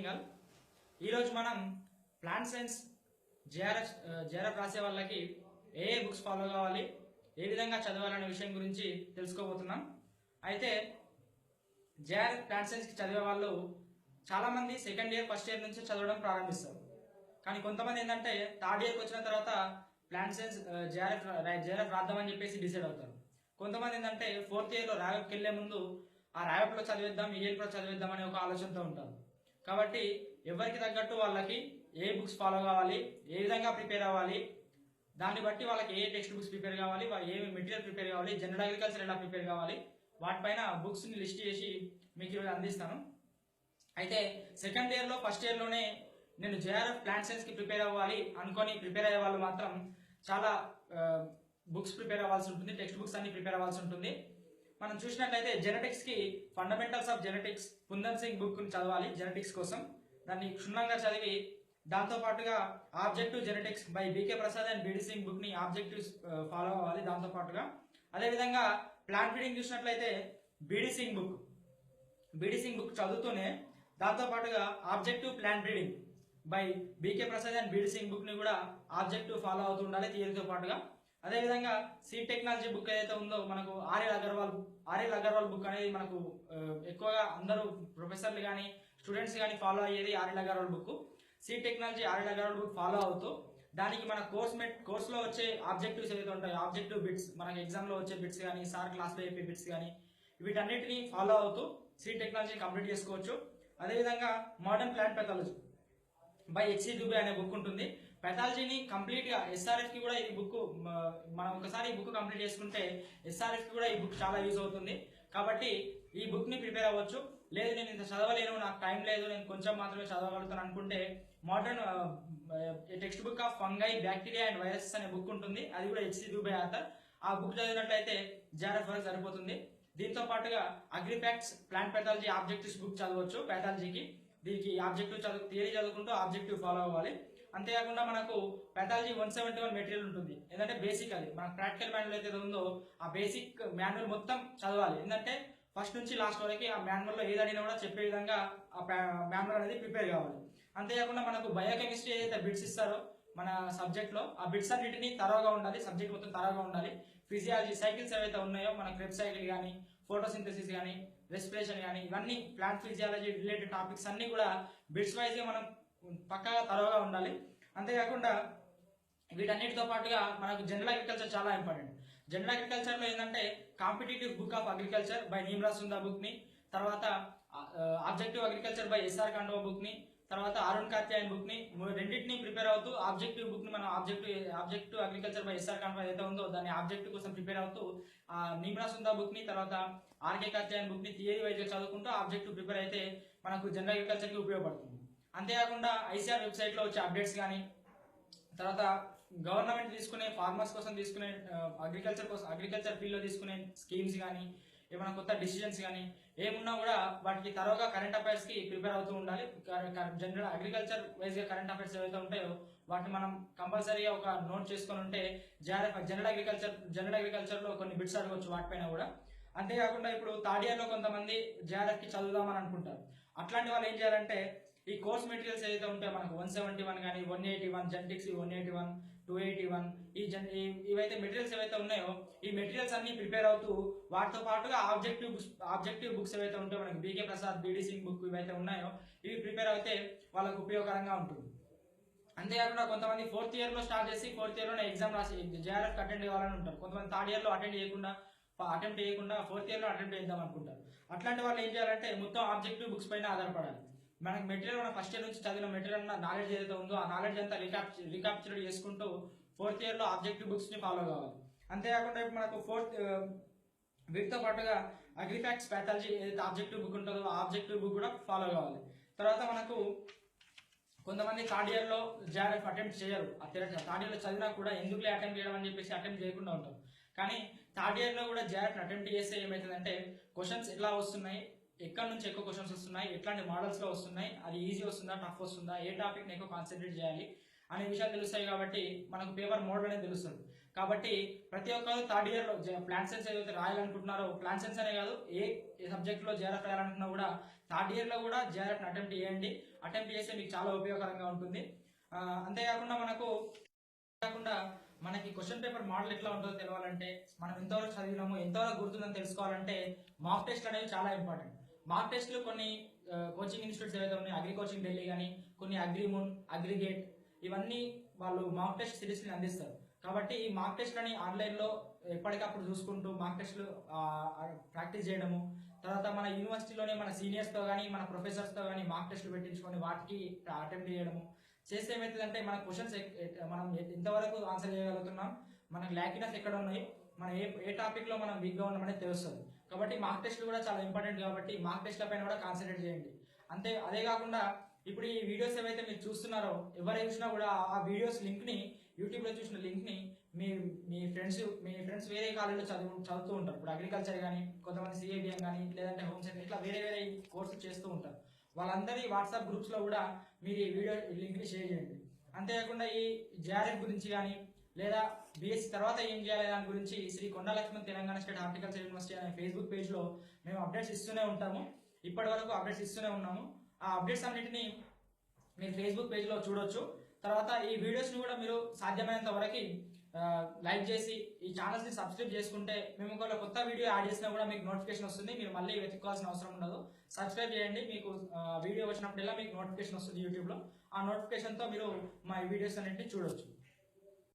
Single. ఈరోజు మనం plant science JRF రాసే వాళ్ళకి ఏ బుక్స్ ఫాలో కావాలి, ఏ విధంగా చదవాలనే విషయం గురించి తెలుసుకోబోతున్నాం. అయితే జేఆర్ఎఫ్ ప్లాంట్ సైన్స్కి చదివే వాళ్ళు చాలామంది సెకండ్ ఇయర్ ఫస్ట్ ఇయర్ నుంచి చదవడం ప్రారంభిస్తారు. కానీ కొంతమంది ఏంటంటే థర్డ్ ఇయర్కి వచ్చిన తర్వాత ప్లాంట్ సైన్స్ జేఆర్ఎఫ్ రాద్దామని చెప్పేసి డిసైడ్ అవుతారు. కొంతమంది ఏంటంటే ఫోర్త్ ఇయర్లో ర్యాప్కి వెళ్లే ముందు ఆ ర్యాప్లో చదివేద్దాం, ఈ ఇయర్లో చదివేద్దాం అనే ఒక ఆలోచనతో ఉంటారు. కాబట్టి ఎవరికి తగ్గట్టు వాళ్ళకి ఏ బుక్స్ ఫాలో కావాలి, ఏ విధంగా ప్రిపేర్ అవ్వాలి, దాన్ని బట్టి వాళ్ళకి ఏ టెక్స్ట్ బుక్స్ ప్రిపేర్ కావాలి, ఏ మెటీరియల్ ప్రిపేర్ కావాలి, జనరల్ అగ్రికల్చర్ ఎలా ప్రిపేర్ కావాలి, వాటిపైన బుక్స్ని లిస్ట్ చేసి మీకు ఈరోజు అందిస్తాను. అయితే సెకండ్ ఇయర్లో ఫస్ట్ ఇయర్లోనే నేను జేఆర్ఎఫ్ ప్లాంట్ సైన్స్కి ప్రిపేర్ అవ్వాలి అనుకొని ప్రిపేర్ అయ్యే వాళ్ళు మాత్రం చాలా బుక్స్ ప్రిపేర్ అవ్వాల్సి ఉంటుంది, టెక్స్ట్ బుక్స్ అన్ని ప్రిపేర్ అవ్వాల్సి ఉంటుంది. మనం చూసినట్లయితే జెనెటిక్స్కి fundamentals of genetics Kundan Singh బుక్ని చదవాలి. జెనెటిక్స్ కోసం దాన్ని క్షుణ్ణంగా చదివి దాంతో పాటుగా objective genetics by BK Prasad and beedi Singh బుక్ని ఆబ్జెక్టివ్స్ ఫాలో అవ్వాలి. దాంతో పాటుగా అదేవిధంగా ప్లాంట్ బ్రీడింగ్ చూసినట్లయితే బీడీ సింగ్ బుక్ చదువుతూనే దాంతో పాటుగా objective plant breeding by BK Prasad and beedi Singh బుక్ని కూడా ఆబ్జెక్టివ్ ఫాలో అవుతూ ఉండాలి థియరీతో పాటుగా. అదేవిధంగా సీడ్ టెక్నాలజీ బుక్ ఏదైతే ఉందో మనకు ఆర్ఎల్ అగర్వాల్ బుక్ అనేది మనకు ఎక్కువగా అందరూ ప్రొఫెసర్లు కానీ స్టూడెంట్స్ కానీ ఫాలో అయ్యేది R L Agarwal book. Seed technology R L Agarwal book follow అవుతూ దానికి మన కోర్సులో వచ్చే ఆబ్జెక్టివ్స్ ఏవైతే ఉంటాయో ఆబ్జెక్టివ్ బిట్స్, మనకి ఎగ్జామ్లో వచ్చే బిట్స్ కానీ సార్ క్లాస్లో చెప్పే బిట్స్ కానీ వీటన్నిటిని ఫాలో అవుతూ సీడ్ టెక్నాలజీ కంప్లీట్ చేసుకోవచ్చు. అదేవిధంగా modern plant pathology by H C Dubey అనే బుక్ ఉంటుంది. పెథాలజీని కంప్లీట్గా ఎస్ఆర్ఎఫ్కి కూడా ఈ బుక్ మనం ఒకసారి ఈ బుక్ కంప్లీట్ చేసుకుంటే ఎస్ఆర్ఎఫ్కి కూడా ఈ బుక్ చాలా యూజ్ అవుతుంది. కాబట్టి ఈ బుక్ని ప్రిపేర్ అవ్వచ్చు. లేదు నేను ఇంత చదవలేను, నాకు టైం లేదు, నేను కొంచెం మాత్రమే చదవగలుగుతాను అనుకుంటే modern text book of fungi, bacteria and viruses అనే బుక్ ఉంటుంది. అది కూడా హెచ్సి దుబే ఆథర్. ఆ బుక్ చదివినట్లయితే జేఆర్ఎఫ్ వరకు సరిపోతుంది. దీంతో పాటుగా అగ్రిఫాక్ట్స్ ప్లాంట్ పెథాలజీ ఆబ్జెక్టివ్స్ బుక్ చదవచ్చు. పెథాలజీకి దీనికి ఆబ్జెక్టివ్ థియరీ చదువుకుంటూ ఆబ్జెక్టివ్ ఫాలో అవ్వాలి. అంతేకాకుండా మనకు పెథాలజీ 171 మెటీరియల్ ఉంటుంది. ఏంటంటే బేసిక్, అది మనకు ప్రాక్టికల్ మాన్యువల్ అయితే ఉందో ఆ బేసిక్ మాన్యువల్ మొత్తం చదవాలి. ఏంటంటే ఫస్ట్ నుంచి లాస్ట్ వరకు ఆ మాన్యువల్లో ఏది అడిగినా కూడా చెప్పే విధంగా ఆ మాన్యువల్ అనేది ప్రిపేర్ కావాలి. అంతేకాకుండా మనకు బయోకెమిస్ట్రీ ఏదైతే బిట్స్ ఇస్తారో మన సబ్జెక్ట్లో ఆ బిట్స్ అన్నింటినీ తరోగా ఉండాలి, సబ్జెక్ట్ మొత్తం తరోగా ఉండాలి. ఫిజియాలజీ సైకిల్స్ ఏవైతే ఉన్నాయో మన క్రెబ్ సైకిల్ కానీ, ఫోటోసింథసిస్ కానీ, రెస్పిరేషన్ కానీ, ఇవన్నీ ప్లాంట్ ఫిజియాలజీ రిలేటెడ్ టాపిక్స్ అన్ని కూడా బిట్స్ వైజ్గా మనం పక్కాగా తరోగా ఉండాలి. అంతేకాకుండా వీటన్నిటితో పాటుగా మనకు జనరల్ అగ్రికల్చర్ చాలా ఇంపార్టెంట్. జనరల్ అగ్రికల్చర్లో ఏంటంటే competitive book of agriculture by Nimra Sunda బుక్ని, తర్వాత objective agriculture by SR Khandowa బుక్ని, తర్వాత అరుణ్ కార్త్యాయన్ బుక్ని, రెండింటిని ప్రిపేర్ అవుతూ ఆబ్జెక్టివ్ బుక్ని మనం ఆబ్జెక్టివ్ అగ్రికల్చర్ బై ఎస్ఆర్ ఖండోవా ఏదైతే ఉందో దాన్ని ఆబ్జెక్టివ్ కోసం ప్రిపేర్ అవుతూ నీమ్రా సుందా బుక్ని, తర్వాత ఆర్కే కార్త్యాయన్ బుక్ని థియరీ వైజ్గా చదువుకుంటూ ఆబ్జెక్టివ్ ప్రిపేర్ అయితే మనకు జనరల్ అగ్రికల్చర్కి ఉపయోగపడుతుంది. అంతేకాకుండా ఐసీఆర్ వెబ్సైట్లో వచ్చే అప్డేట్స్ కానీ, తర్వాత గవర్నమెంట్ తీసుకునే ఫార్మర్స్ కోసం తీసుకునే అగ్రికల్చర్ ఫీల్డ్లో తీసుకునే స్కీమ్స్ కానీ, ఏమైనా కొత్త డిసిజన్స్ కానీ ఏమున్నా కూడా వాటికి తరోగా కరెంట్ అఫైర్స్కి ప్రిపేర్ అవుతూ ఉండాలి. జనరల్ అగ్రికల్చర్ వైజ్గా కరెంట్ అఫైర్స్ ఏవైతే ఉంటాయో వాటిని మనం కంపల్సరీగా ఒక నోట్ చేసుకొని ఉంటే జనరల్ అగ్రికల్చర్లో కొన్ని బిట్స్ అడగవచ్చు వాటిపైన కూడా. అంతేకాకుండా ఇప్పుడు థర్డ్ ఇయర్లో కొంతమంది జేఆర్ఎఫ్కి చదువుదామని అనుకుంటారు. అట్లాంటి వాళ్ళు ఏం చేయాలంటే ఈ కోర్స్ మెటీరియల్స్ ఏదైతే ఉంటాయో మనకు 171 కానీ, 181 జెనెటిక్స్ 181, 281 ఇవైతే మెటీరియల్స్ ఏవైతే ఉన్నాయో ఈ మెటీరియల్స్ అన్ని ప్రిపేర్ అవుతూ వాటితో పాటుగా ఆబ్జెక్టివ్ బుక్స్ ఏవైతే ఉంటాయో మనకి బీకే ప్రసాద్, బీడీ సింగ్ బుక్ ఇవైతే ఉన్నాయో ఇవి ప్రిపేర్ అయితే వాళ్ళకు ఉపయోగకరంగా ఉంటుంది. అంతేకాకుండా కొంతమంది ఫోర్త్ ఇయర్లో స్టార్ట్ చేసి ఫోర్త్ ఇయర్లోనే ఎగ్జామ్ రాసి జేఆర్ఎఫ్ అటెండ్ కావాలని ఉంటారు. కొంతమంది థర్డ్ ఇయర్లో అటెంప్ట్ చేయకుండా ఫోర్త్ ఇయర్లో అటెంప్ట్ చేద్దాం అనుకుంటారు. అట్లాంటి వాళ్ళు ఏం చేయాలంటే మొత్తం ఆబ్జెక్టివ్ బుక్స్ పైన ఆధారపడాలి. మనకి మెటీరియల్ మన ఫస్ట్ ఇయర్ నుంచి చదివిన మెటీరియల్ నాలెడ్జ్ ఏదైతే ఉందో ఆ నాలెడ్జ్ అంతా రీక్యాప్చర్ చేసుకుంటూ ఫోర్త్ ఇయర్లో ఆబ్జెక్టివ్ బుక్స్ని ఫాలో కావాలి. అంతేకాకుండా ఇప్పుడు మనకు వీటితో పాటుగా అగ్రిఫాక్ట్స్ పెథాలజీ ఏదైతే ఆబ్జెక్టివ్ బుక్ ఉంటుందో ఆ ఆబ్జెక్టివ్ బుక్ కూడా ఫాలో కావాలి. తర్వాత మనకు కొంతమంది థర్డ్ ఇయర్లో జేఆర్ఎఫ్ అటెంప్ట్ చేయరు. థర్డ్ ఇయర్లో చదివినా కూడా ఎందుకులే అటెంప్ట్ చేయడం అని చెప్పేసి అటెంప్ట్ చేయకుండా ఉంటారు. కానీ థర్డ్ ఇయర్లో కూడా జేఆర్ఎఫ్ అటెంప్ట్ చేస్తే ఏమవుతుందంటే క్వశ్చన్స్ ఎట్లా వస్తున్నాయి, ఎక్కడి నుంచి ఎక్కువ క్వశ్చన్స్ వస్తున్నాయి, ఎట్లాంటి మోడల్స్లో వస్తున్నాయి, అది ఈజీ వస్తుందా, టఫ్ వస్తుందా, ఏ టాపిక్ని ఎక్కువ కాన్సన్ట్రేట్ చేయాలి అనే విషయాలు తెలుస్తాయి. కాబట్టి మనకు పేపర్ మోడల్ అనేది తెలుస్తుంది. కాబట్టి ప్రతి ఒక్కరు థర్డ్ ఇయర్ లో ప్లాంట్ సైన్స్ ఏదైతే రాయాలనుకుంటున్నారో, ప్లాంట్ సైన్స్ అనే కాదు ఏ సబ్జెక్ట్ లో జేఆర్ఎఫ్ రాయాలనుకున్నా కూడా థర్డ్ ఇయర్ లో కూడా జేఆర్ఎఫ్ అటెంప్ట్ చేయండి. అటెంప్ట్ చేస్తే మీకు చాలా ఉపయోగకరంగా ఉంటుంది. అంతేకాకుండా మనకి క్వశ్చన్ పేపర్ మోడల్ ఎట్లా ఉంటుందో తెలవాలంటే, మనం ఎంతవరకు చదివినాము, ఎంతవరకు గుర్తుందని తెలుసుకోవాలంటే మాక్ టెస్ట్ అనేవి చాలా ఇంపార్టెంట్. మాక్ టెస్ట్లు కొన్ని కోచింగ్ ఇన్స్టిట్యూట్స్ ఏవైతే ఉన్నాయి, అగ్రి కోచింగ్ ఢిల్లీ కానీ, కొన్ని అగ్రిమూన్, అగ్రిగేట్, ఇవన్నీ వాళ్ళు మాక్ టెస్ట్ సిరీస్ని అందిస్తారు. కాబట్టి ఈ మాక్ టెస్ట్లని ఆన్లైన్లో ఎప్పటికప్పుడు చూసుకుంటూ మాక్ టెస్ట్లు ప్రాక్టీస్ చేయడము, తర్వాత మన యూనివర్సిటీలోనే మన సీనియర్స్తో కానీ మన ప్రొఫెసర్స్తో కానీ మాక్ టెస్ట్లు పెట్టించుకొని వాటికి అటెంప్ట్ చేయడము చేస్తే ఏమవుతుందంటే మన క్వశ్చన్స్ మనం ఎంతవరకు ఆన్సర్ చేయగలుగుతున్నాం, మనకు ల్యాకినెస్ ఎక్కడ ఉన్నాయి, మనం ఏ టాపిక్లో మనం వీక్గా ఉన్నామనేది తెలుస్తుంది. కాబట్టి మాక్ టెస్ట్లు కూడా చాలా ఇంపార్టెంట్. కాబట్టి మాక్ టెస్ట్ల పైన కూడా కాన్సన్ట్రేట్ చేయండి. అదే కాకుండా ఇప్పుడు ఈ వీడియోస్ ఏవైతే మీరు చూస్తున్నారో, ఎవరు చూసినా కూడా ఆ వీడియోస్ లింక్ని, యూట్యూబ్లో చూసిన లింక్ని మీ ఫ్రెండ్స్ వేరే కాలేజీలో చదువుతూ ఉంటారు. ఇప్పుడు అగ్రికల్చర్ కానీ, కొంతమంది సిఏబిఎం కానీ, లేదంటే హోమ్ సైన్స్, ఇట్లా వేరే కోర్సులు చేస్తూ ఉంటారు. వాళ్ళందరి వాట్సాప్ గ్రూప్స్లో కూడా మీరు ఈ వీడియో లింక్ని షేర్ చేయండి. అంతేకాకుండా ఈ జేఆర్ఎఫ్ గురించి కానీ, లేదా బీఎస్సీ తర్వాత ఏం చేయాలి దాని గురించి Shri Konda Laxman Telangana state horticulture university అనే ఫేస్బుక్ పేజ్లో మేము అప్డేట్స్ ఇస్తూనే ఉంటాము. ఇప్పటి వరకు అప్డేట్స్ ఇస్తూనే ఉన్నాము. ఆ అప్డేట్స్ అన్నిటిని మీరు ఫేస్బుక్ పేజ్లో చూడొచ్చు. తర్వాత ఈ వీడియోస్ని కూడా మీరు సాధ్యమైనంత వరకు లైక్ చేసి ఈ ఛానల్స్ని సబ్స్క్రైబ్ చేసుకుంటే మేము ఒకవేళ కొత్త వీడియో యాడ్ చేసినా కూడా మీకు నోటిఫికేషన్ వస్తుంది. మీరు మళ్ళీ వెతుక్కోవాల్సిన అవసరం ఉండదు. సబ్స్క్రైబ్ చేయండి. మీకు వీడియో వచ్చినప్పుడల్లా మీకు నోటిఫికేషన్ వస్తుంది యూట్యూబ్లో. ఆ నోటిఫికేషన్తో మీరు మా వీడియోస్ అన్నింటినీ చూడొచ్చు.